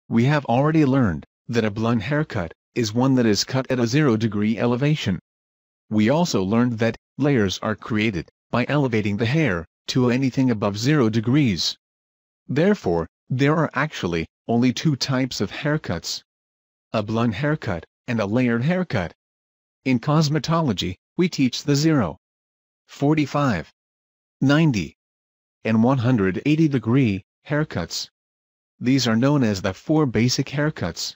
We have already learned that a blunt haircut is one that is cut at a 0-degree elevation. We also learned that layers are created by elevating the hair to anything above 0 degrees. Therefore, there are actually only two types of haircuts: a blunt haircut and a layered haircut. In cosmetology, we teach the 0, 45, 90, and 180-degree haircuts. These are known as the 4 basic haircuts.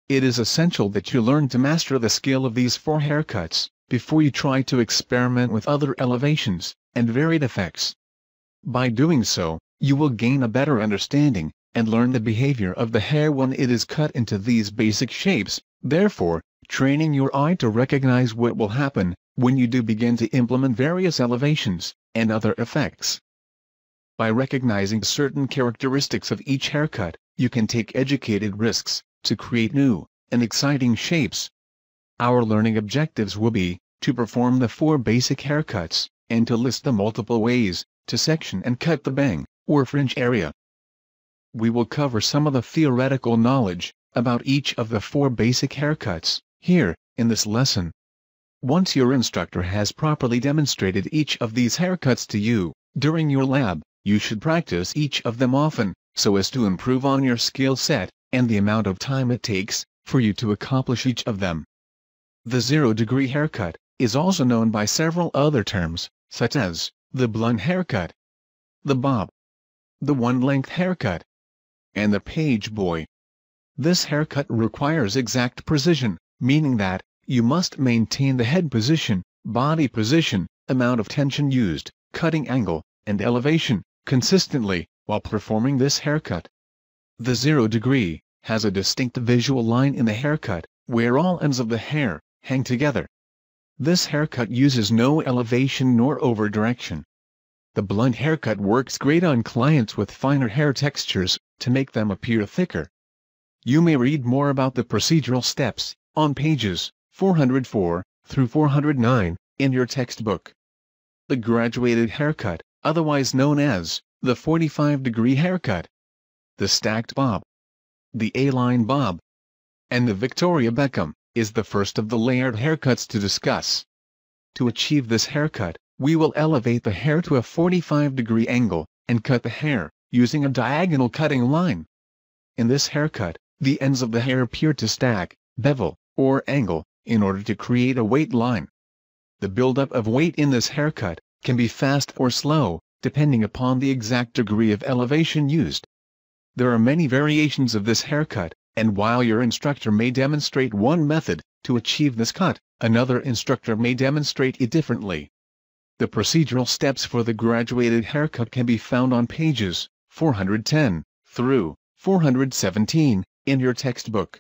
It is essential that you learn to master the skill of these 4 haircuts before you try to experiment with other elevations and varied effects. By doing so, you will gain a better understanding and learn the behavior of the hair when it is cut into these basic shapes, therefore, training your eye to recognize what will happen when you do begin to implement various elevations and other effects. By recognizing certain characteristics of each haircut, you can take educated risks to create new and exciting shapes. Our learning objectives will be to perform the 4 basic haircuts and to list the multiple ways to section and cut the bang or fringe area. We will cover some of the theoretical knowledge about each of the 4 basic haircuts here in this lesson. Once your instructor has properly demonstrated each of these haircuts to you during your lab, you should practice each of them often, so as to improve on your skill set and the amount of time it takes for you to accomplish each of them. The 0-degree haircut is also known by several other terms, such as the blunt haircut, the bob, the one-length haircut, and the page boy. This haircut requires exact precision, meaning that you must maintain the head position, body position, amount of tension used, cutting angle, and elevation consistently while performing this haircut. The 0-degree has a distinct visual line in the haircut where all ends of the hair hang together. This haircut uses no elevation nor over direction. The blunt haircut works great on clients with finer hair textures to make them appear thicker. You may read more about the procedural steps on pages 404 through 409 in your textbook. The graduated haircut, otherwise known as the 45-degree haircut, the stacked bob, the A-line bob, and the Victoria Beckham, is the first of the layered haircuts to discuss. To achieve this haircut, we will elevate the hair to a 45-degree angle and cut the hair using a diagonal cutting line. In this haircut, the ends of the hair appear to stack, bevel, or angle in order to create a weight line. The buildup of weight in this haircut can be fast or slow, depending upon the exact degree of elevation used. There are many variations of this haircut, and while your instructor may demonstrate one method to achieve this cut, another instructor may demonstrate it differently. The procedural steps for the graduated haircut can be found on pages 410 through 417 in your textbook.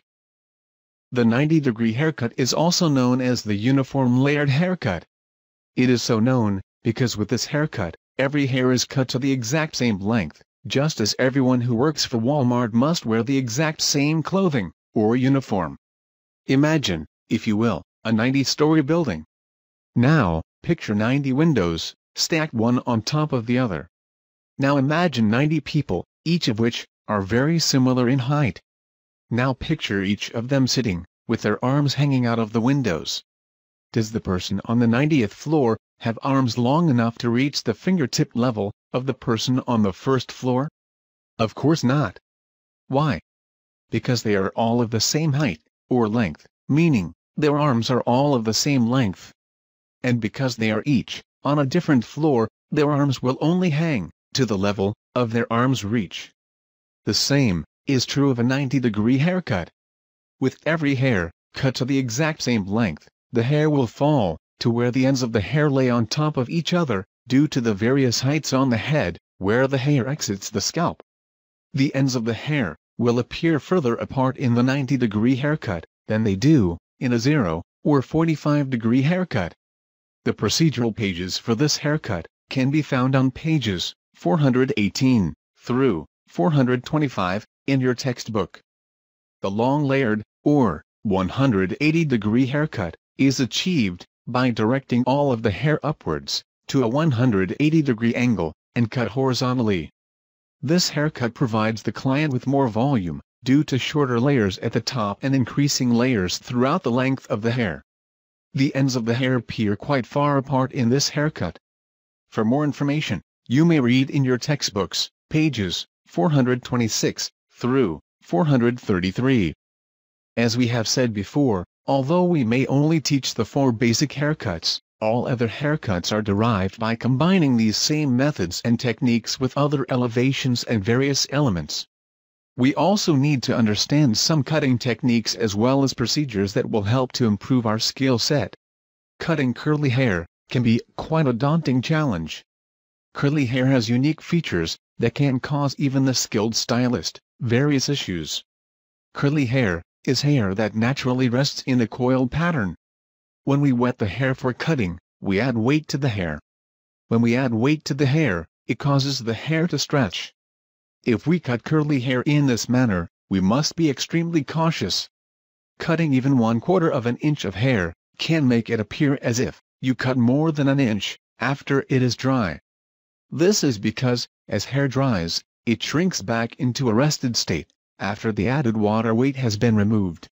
The 90-degree haircut is also known as the uniform layered haircut. It is so known because with this haircut, every hair is cut to the exact same length, just as everyone who works for Walmart must wear the exact same clothing or uniform. Imagine, if you will, a 90-story building. Now, picture 90 windows, stacked one on top of the other. Now imagine 90 people, each of which are very similar in height. Now picture each of them sitting, with their arms hanging out of the windows. Does the person on the 90th floor have arms long enough to reach the fingertip level of the person on the first floor? Of course not. Why? Because they are all of the same height, or length, meaning, their arms are all of the same length. And because they are each on a different floor, their arms will only hang to the level of their arm's reach. The same is true of a 90-degree haircut. With every hair cut to the exact same length, the hair will fall to where the ends of the hair lay on top of each other, due to the various heights on the head, where the hair exits the scalp. The ends of the hair will appear further apart in the 90-degree haircut than they do in a 0 or 45-degree haircut. The procedural pages for this haircut can be found on pages 418 through 425 in your textbook. The long layered, or 180-degree haircut, is achieved by directing all of the hair upwards to a 180-degree angle and cut horizontally. This haircut provides the client with more volume due to shorter layers at the top and increasing layers throughout the length of the hair. The ends of the hair appear quite far apart in this haircut. For more information, you may read in your textbooks, pages 426 through 433. As we have said before, although we may only teach the 4 basic haircuts, all other haircuts are derived by combining these same methods and techniques with other elevations and various elements. We also need to understand some cutting techniques as well as procedures that will help to improve our skill set. Cutting curly hair can be quite a daunting challenge. Curly hair has unique features that can cause even the skilled stylist various issues. Curly hair is hair that naturally rests in a coiled pattern. When we wet the hair for cutting, we add weight to the hair. When we add weight to the hair, it causes the hair to stretch. If we cut curly hair in this manner, we must be extremely cautious. Cutting even 1/4 of an inch of hair can make it appear as if you cut more than an inch after it is dry. This is because, as hair dries, it shrinks back into a rested state after the added water weight has been removed.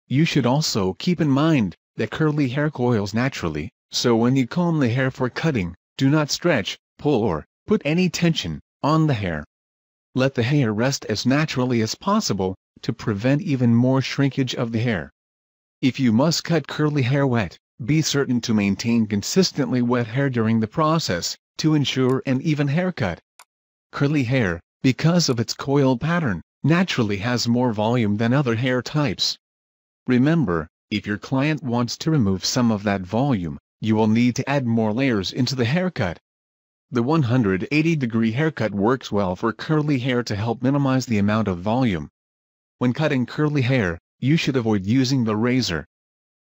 You should also keep in mind that curly hair coils naturally, so when you comb the hair for cutting, do not stretch, pull or put any tension on the hair. Let the hair rest as naturally as possible to prevent even more shrinkage of the hair. If you must cut curly hair wet, be certain to maintain consistently wet hair during the process to ensure an even haircut. Curly hair, because of its coil pattern, naturally has more volume than other hair types. Remember, if your client wants to remove some of that volume, you will need to add more layers into the haircut. The 180-degree haircut works well for curly hair to help minimize the amount of volume. When cutting curly hair, you should avoid using the razor.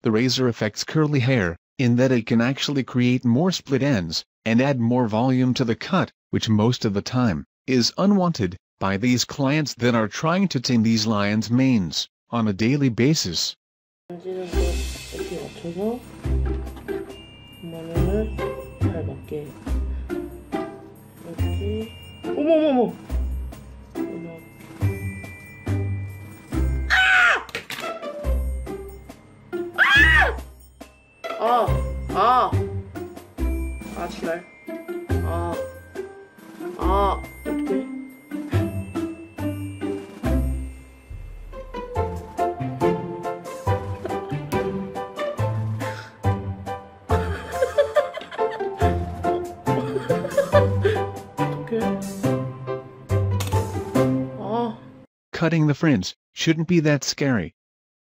The razor affects curly hair, in that it can actually create more split ends, and add more volume to the cut, which most of the time is unwanted by these clients that are trying to tame these lions' manes on a daily basis. 만지는 거 이렇게 맞춰서 마늘을 잘 맞게 이렇게 어머머머 지랄 어떡해 Cutting the fringe shouldn't be that scary.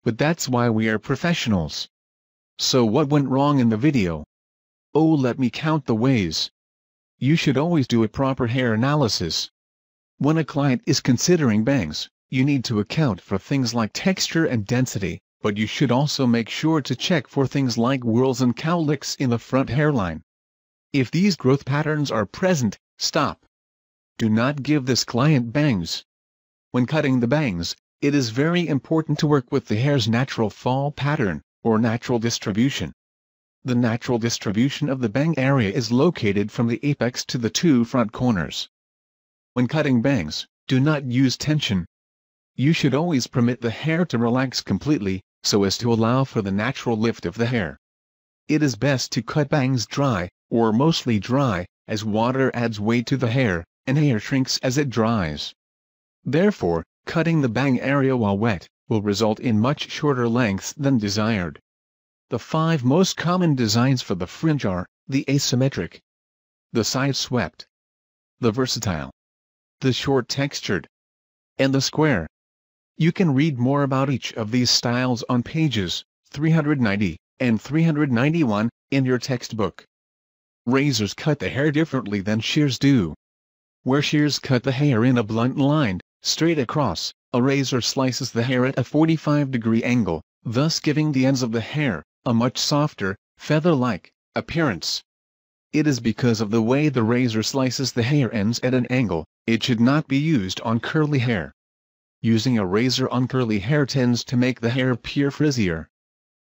But that's why we are professionals. So what went wrong in the video? Oh, let me count the ways. You should always do a proper hair analysis. When a client is considering bangs, you need to account for things like texture and density, but you should also make sure to check for things like whorls and cowlicks in the front hairline. If these growth patterns are present, stop. Do not give this client bangs. When cutting the bangs, it is very important to work with the hair's natural fall pattern, or natural distribution. The natural distribution of the bang area is located from the apex to the 2 front corners. When cutting bangs, do not use tension. You should always permit the hair to relax completely, so as to allow for the natural lift of the hair. It is best to cut bangs dry, or mostly dry, as water adds weight to the hair, and hair shrinks as it dries. Therefore, cutting the bang area while wet will result in much shorter lengths than desired. The 5 most common designs for the fringe are the asymmetric, the side-swept, the versatile, the short-textured, and the square. You can read more about each of these styles on pages 390 and 391 in your textbook. Razors cut the hair differently than shears do. Where shears cut the hair in a blunt line, straight across, a razor slices the hair at a 45-degree angle, thus giving the ends of the hair a much softer, feather-like appearance. It is because of the way the razor slices the hair ends at an angle, it should not be used on curly hair. Using a razor on curly hair tends to make the hair appear frizzier.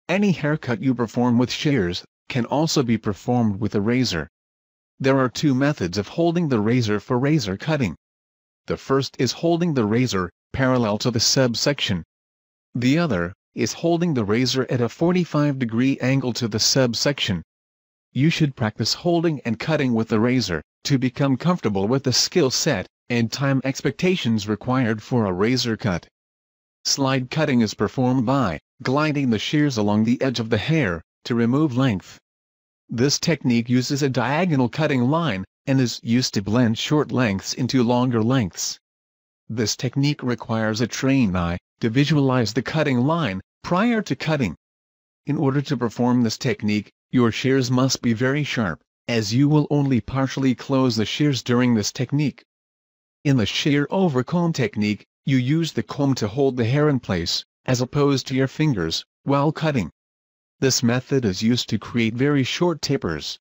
Any haircut you perform with shears can also be performed with a razor. There are 2 methods of holding the razor for razor cutting. The first is holding the razor parallel to the subsection. The other is holding the razor at a 45-degree angle to the subsection. You should practice holding and cutting with the razor to become comfortable with the skill set and time expectations required for a razor cut. Slide cutting is performed by gliding the shears along the edge of the hair to remove length. This technique uses a diagonal cutting line and is used to blend short lengths into longer lengths. This technique requires a trained eye to visualize the cutting line prior to cutting. In order to perform this technique, your shears must be very sharp, as you will only partially close the shears during this technique. In the shear over comb technique, you use the comb to hold the hair in place, as opposed to your fingers, while cutting. This method is used to create very short tapers.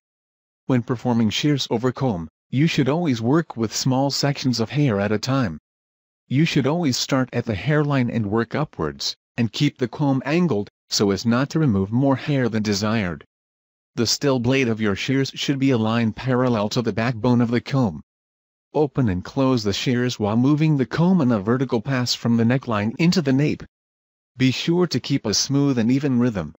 When performing shears over comb, you should always work with small sections of hair at a time. You should always start at the hairline and work upwards, and keep the comb angled, so as not to remove more hair than desired. The still blade of your shears should be aligned parallel to the backbone of the comb. Open and close the shears while moving the comb in a vertical pass from the neckline into the nape. Be sure to keep a smooth and even rhythm,